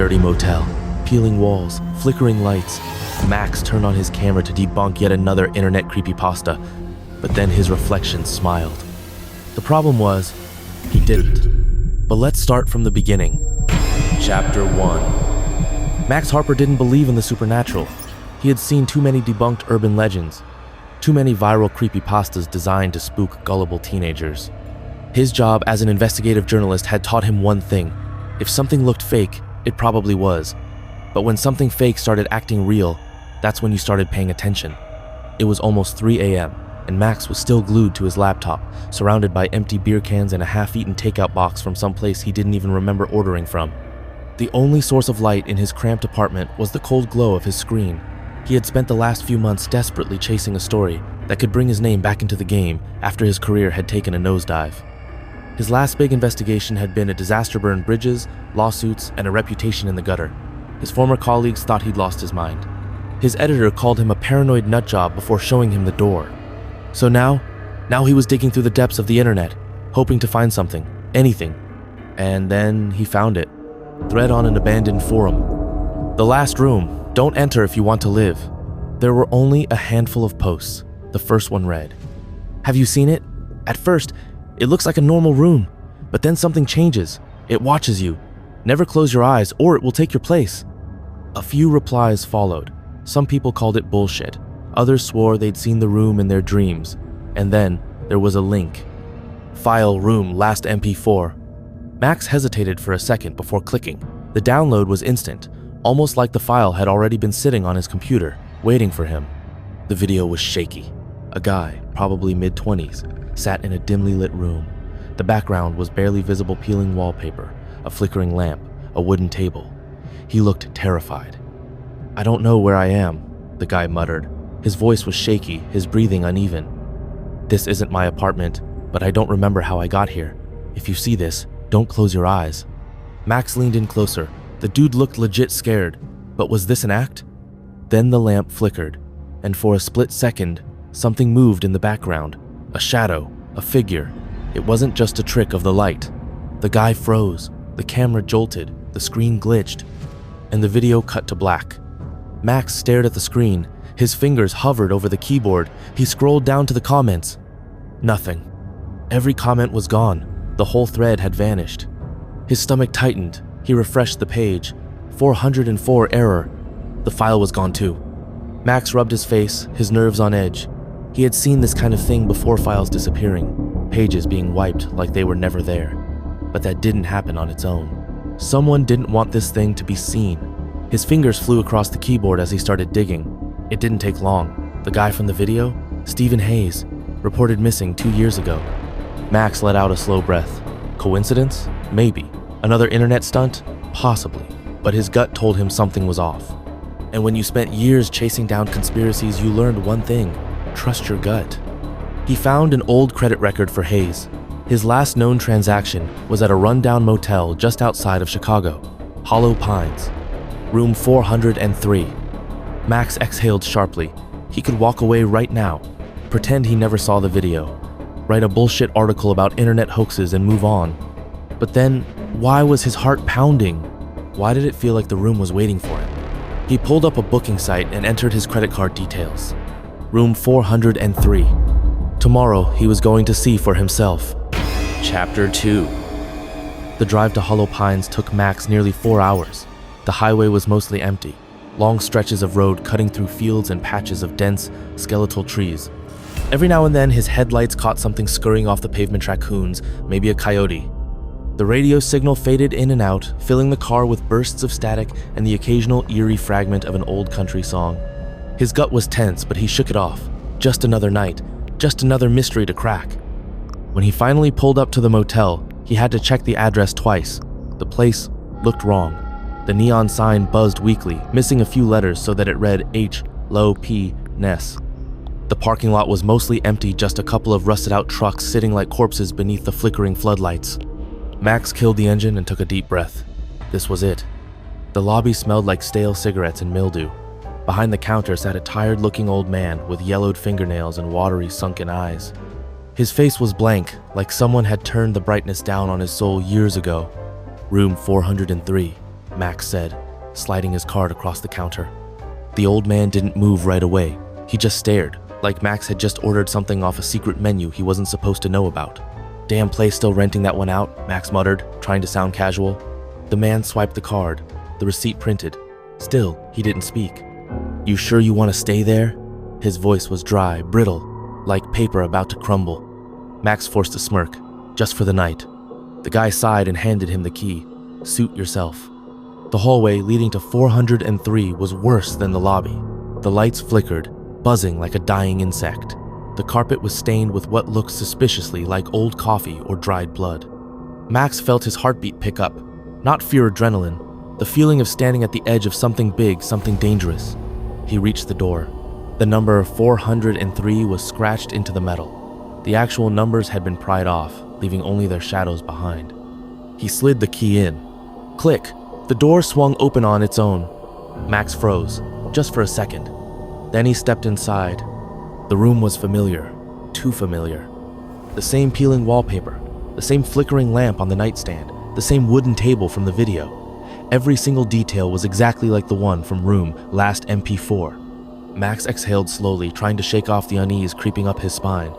dirty motel. Peeling walls, flickering lights. Max turned on his camera to debunk yet another internet creepypasta, but then his reflection smiled. The problem was, he didn't. But let's start from the beginning. Chapter 1. Max Harper didn't believe in the supernatural. He had seen too many debunked urban legends, too many viral creepypastas designed to spook gullible teenagers. His job as an investigative journalist had taught him one thing. If something looked fake, it probably was. But when something fake started acting real, that's when you started paying attention. It was almost 3 a.m., and Max was still glued to his laptop, surrounded by empty beer cans and a half-eaten takeout box from some place he didn't even remember ordering from. The only source of light in his cramped apartment was the cold glow of his screen. He had spent the last few months desperately chasing a story that could bring his name back into the game after his career had taken a nosedive. His last big investigation had been a disaster-burned bridges, lawsuits, and a reputation in the gutter. His former colleagues thought he'd lost his mind. His editor called him a paranoid nutjob before showing him the door. So now he was digging through the depths of the internet, hoping to find something, anything. And then he found it. Thread on an abandoned forum. The last room, don't enter if you want to live. There were only a handful of posts. The first one read, "Have you seen it? At first, it looks like a normal room, but then something changes. It watches you. Never close your eyes or it will take your place." A few replies followed. Some people called it bullshit. Others swore they'd seen the room in their dreams. And then there was a link. File room last MP4. Max hesitated for a second before clicking. The download was instant, almost like the file had already been sitting on his computer, waiting for him. The video was shaky. A guy, probably mid-20s, sat in a dimly lit room. The background was barely visible peeling wallpaper, a flickering lamp, a wooden table. He looked terrified. "I don't know where I am," the guy muttered. His voice was shaky, his breathing uneven. "This isn't my apartment, but I don't remember how I got here. If you see this, don't close your eyes." Max leaned in closer. The dude looked legit scared, but was this an act? Then the lamp flickered, and for a split second, something moved in the background. A shadow, a figure. It wasn't just a trick of the light. The guy froze, the camera jolted, the screen glitched, and the video cut to black. Max stared at the screen. His fingers hovered over the keyboard. He scrolled down to the comments. Nothing. Every comment was gone. The whole thread had vanished. His stomach tightened. He refreshed the page. 404 error. The file was gone too. Max rubbed his face, his nerves on edge. He had seen this kind of thing before, files disappearing, pages being wiped like they were never there. But that didn't happen on its own. Someone didn't want this thing to be seen. His fingers flew across the keyboard as he started digging. It didn't take long. The guy from the video, Stephen Hayes, reported missing 2 years ago. Max let out a slow breath. Coincidence? Maybe. Another internet stunt? Possibly. But his gut told him something was off. And when you spent years chasing down conspiracies, you learned one thing: trust your gut. He found an old credit record for Hayes. His last known transaction was at a rundown motel just outside of Chicago, Hollow Pines, room 403. Max exhaled sharply. He could walk away right now, pretend he never saw the video, write a bullshit article about internet hoaxes and move on. But then, why was his heart pounding? Why did it feel like the room was waiting for him? He pulled up a booking site and entered his credit card details. Room 403. Tomorrow, he was going to see for himself. Chapter 2. The drive to Hollow Pines took Max nearly 4 hours. The highway was mostly empty, long stretches of road cutting through fields and patches of dense, skeletal trees. Every now and then, his headlights caught something scurrying off the pavement raccoons, maybe a coyote. The radio signal faded in and out, filling the car with bursts of static and the occasional eerie fragment of an old country song. His gut was tense, but he shook it off. Just another night, just another mystery to crack. When he finally pulled up to the motel, he had to check the address twice. The place looked wrong. The neon sign buzzed weakly, missing a few letters so that it read H. Low P. Ness. The parking lot was mostly empty, just a couple of rusted-out trucks sitting like corpses beneath the flickering floodlights. Max killed the engine and took a deep breath. This was it. The lobby smelled like stale cigarettes and mildew. Behind the counter sat a tired-looking old man with yellowed fingernails and watery, sunken eyes. His face was blank, like someone had turned the brightness down on his soul years ago. Room 403. Max said, sliding his card across the counter. The old man didn't move right away. He just stared, like Max had just ordered something off a secret menu he wasn't supposed to know about. "Damn place still renting that one out," Max muttered, trying to sound casual. The man swiped the card, the receipt printed. Still, he didn't speak. "You sure you want to stay there?" His voice was dry, brittle, like paper about to crumble. Max forced a smirk, "Just for the night." The guy sighed and handed him the key. "Suit yourself." The hallway leading to 403 was worse than the lobby. The lights flickered, buzzing like a dying insect. The carpet was stained with what looked suspiciously like old coffee or dried blood. Max felt his heartbeat pick up, not fear adrenaline, the feeling of standing at the edge of something big, something dangerous. He reached the door. The number 403 was scratched into the metal. The actual numbers had been pried off, leaving only their shadows behind. He slid the key in. Click! The door swung open on its own. Max froze, just for a second. Then he stepped inside. The room was familiar, too familiar. The same peeling wallpaper, the same flickering lamp on the nightstand, the same wooden table from the video. Every single detail was exactly like the one from room last MP4. Max exhaled slowly, trying to shake off the unease creeping up his spine.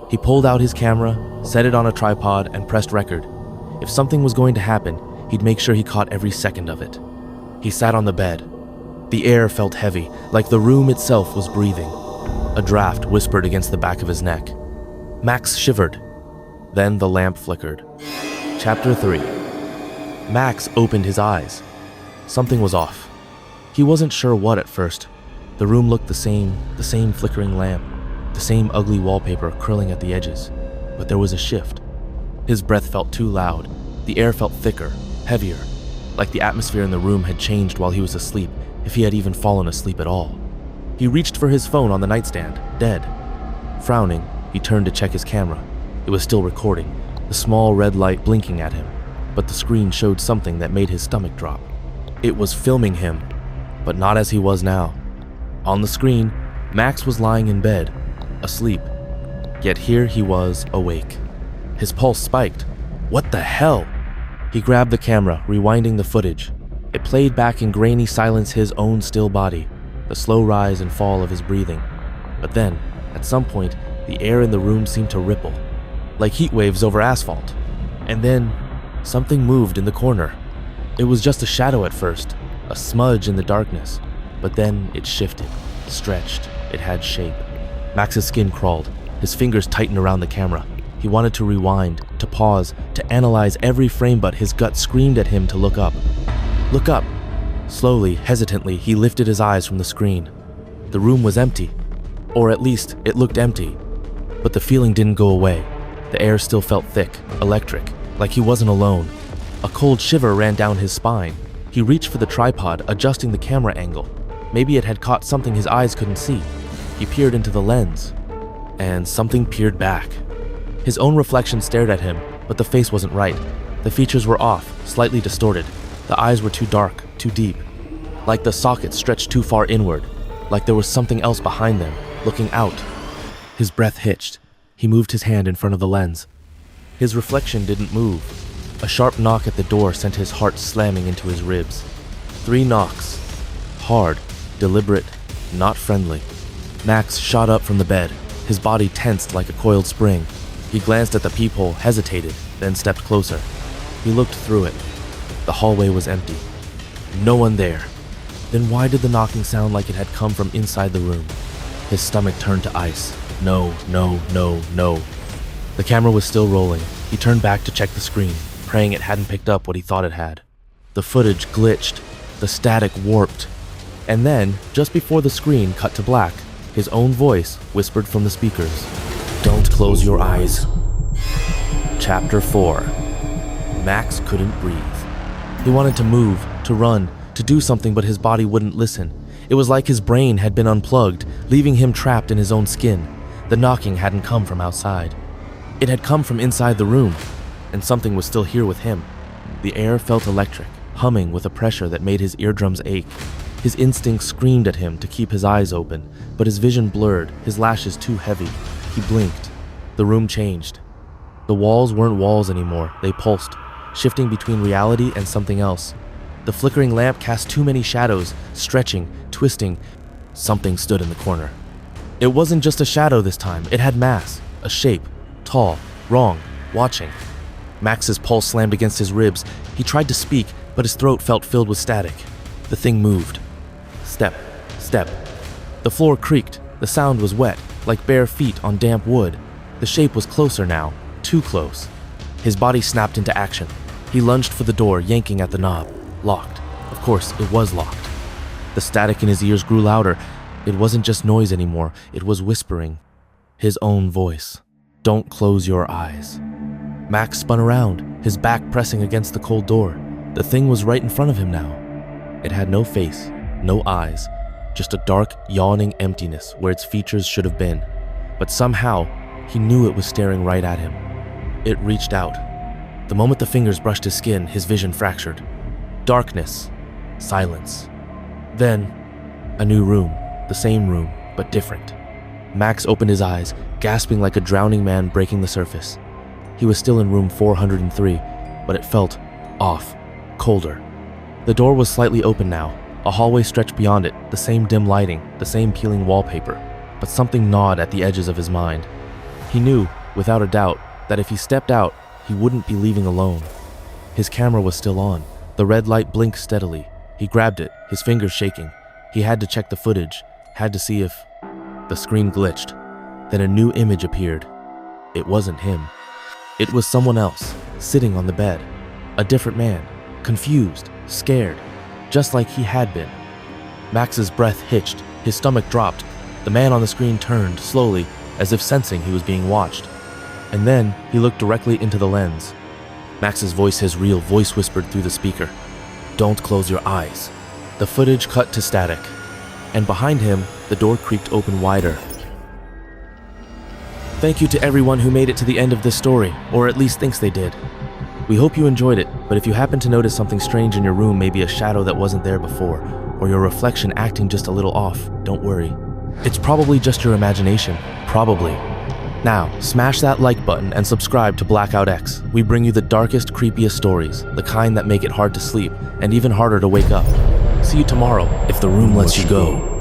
He pulled out his camera, set it on a tripod, and pressed record. If something was going to happen, he'd make sure he caught every second of it. He sat on the bed. The air felt heavy, like the room itself was breathing. A draft whispered against the back of his neck. Max shivered. Then the lamp flickered. Chapter 3. Max opened his eyes. Something was off. He wasn't sure what at first. The room looked the same flickering lamp, the same ugly wallpaper curling at the edges. But there was a shift. His breath felt too loud. The air felt thicker, heavier, like the atmosphere in the room had changed while he was asleep, if he had even fallen asleep at all. He reached for his phone on the nightstand, dead. Frowning, he turned to check his camera. It was still recording, the small red light blinking at him, but the screen showed something that made his stomach drop. It was filming him, but not as he was now. On the screen, Max was lying in bed, asleep. Yet here he was, awake. His pulse spiked. What the hell? He grabbed the camera, rewinding the footage. It played back in grainy silence his own still body, the slow rise and fall of his breathing. But then, at some point, the air in the room seemed to ripple, like heat waves over asphalt. And then, something moved in the corner. It was just a shadow at first, a smudge in the darkness. But then it shifted, stretched, it had shape. Max's skin crawled, his fingers tightened around the camera. He wanted to rewind, to pause, to analyze every frame, but his gut screamed at him to look up. Look up! Slowly, hesitantly, he lifted his eyes from the screen. The room was empty. Or at least, it looked empty. But the feeling didn't go away. The air still felt thick, electric, like he wasn't alone. A cold shiver ran down his spine. He reached for the tripod, adjusting the camera angle. Maybe it had caught something his eyes couldn't see. He peered into the lens, and something peered back. His own reflection stared at him, but the face wasn't right. The features were off, slightly distorted. The eyes were too dark, too deep. Like the sockets stretched too far inward, like there was something else behind them, looking out. His breath hitched. He moved his hand in front of the lens. His reflection didn't move. A sharp knock at the door sent his heart slamming into his ribs. 3 knocks. Hard, deliberate, not friendly. Max shot up from the bed, his body tensed like a coiled spring. He glanced at the peephole, hesitated, then stepped closer. He looked through it. The hallway was empty. No one there. Then why did the knocking sound like it had come from inside the room? His stomach turned to ice. No, no, no, no. The camera was still rolling. He turned back to check the screen, praying it hadn't picked up what he thought it had. The footage glitched. The static warped. And then, just before the screen cut to black, his own voice whispered from the speakers. Don't close your eyes. Chapter 4. Max couldn't breathe. He wanted to move, to run, to do something, but his body wouldn't listen. It was like his brain had been unplugged, leaving him trapped in his own skin. The knocking hadn't come from outside. It had come from inside the room, and something was still here with him. The air felt electric, humming with a pressure that made his eardrums ache. His instincts screamed at him to keep his eyes open, but his vision blurred, his lashes too heavy. He blinked. The room changed. The walls weren't walls anymore, they pulsed, shifting between reality and something else. The flickering lamp cast too many shadows, stretching, twisting. Something stood in the corner. It wasn't just a shadow this time, it had mass, a shape, tall, wrong, watching. Max's pulse slammed against his ribs. He tried to speak, but his throat felt filled with static. The thing moved. Step, step. The floor creaked. The sound was wet, like bare feet on damp wood. The shape was closer now, too close. His body snapped into action. He lunged for the door, yanking at the knob. Locked. Of course, it was locked. The static in his ears grew louder. It wasn't just noise anymore, it was whispering. His own voice. Don't close your eyes. Max spun around, his back pressing against the cold door. The thing was right in front of him now. It had no face, no eyes, just a dark, yawning emptiness where its features should have been. But somehow, he knew it was staring right at him. It reached out. The moment the fingers brushed his skin, his vision fractured. Darkness. Silence. Then, a new room. The same room, but different. Max opened his eyes, gasping like a drowning man breaking the surface. He was still in room 403, but it felt off, colder. The door was slightly open now. A hallway stretched beyond it, the same dim lighting, the same peeling wallpaper, but something gnawed at the edges of his mind. He knew, without a doubt, that if he stepped out, he wouldn't be leaving alone. His camera was still on. The red light blinked steadily. He grabbed it, his fingers shaking. He had to check the footage, had to see if... The screen glitched. Then a new image appeared. It wasn't him. It was someone else, sitting on the bed. A different man, confused, scared, just like he had been. Max's breath hitched, his stomach dropped. The man on the screen turned, slowly, as if sensing he was being watched. And then he looked directly into the lens. Max's voice, his real voice, whispered through the speaker. Don't close your eyes. The footage cut to static. And behind him, the door creaked open wider. Thank you to everyone who made it to the end of this story, or at least thinks they did. We hope you enjoyed it, but if you happen to notice something strange in your room, maybe a shadow that wasn't there before, or your reflection acting just a little off, don't worry. It's probably just your imagination. Probably. Now, smash that like button and subscribe to Blackout X. We bring you the darkest, creepiest stories, the kind that make it hard to sleep, and even harder to wake up. See you tomorrow, if the room lets you go.